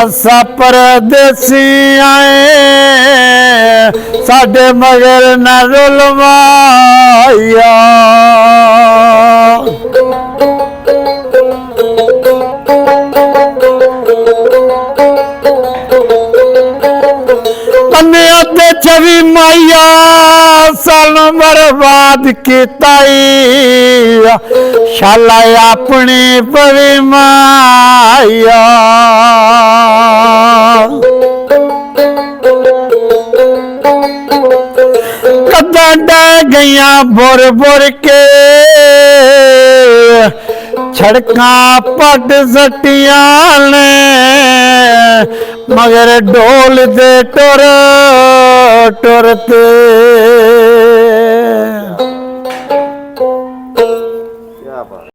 असा परदेसी आए साडे मगर न रुलवाया अन्निया ते छवि माइया साल बर्बाद किताई शाला अपनी पवी माया कदा डह गईया बुर बुर के छड़का पट सटिया ने मगर ढोल दे टुर टुरते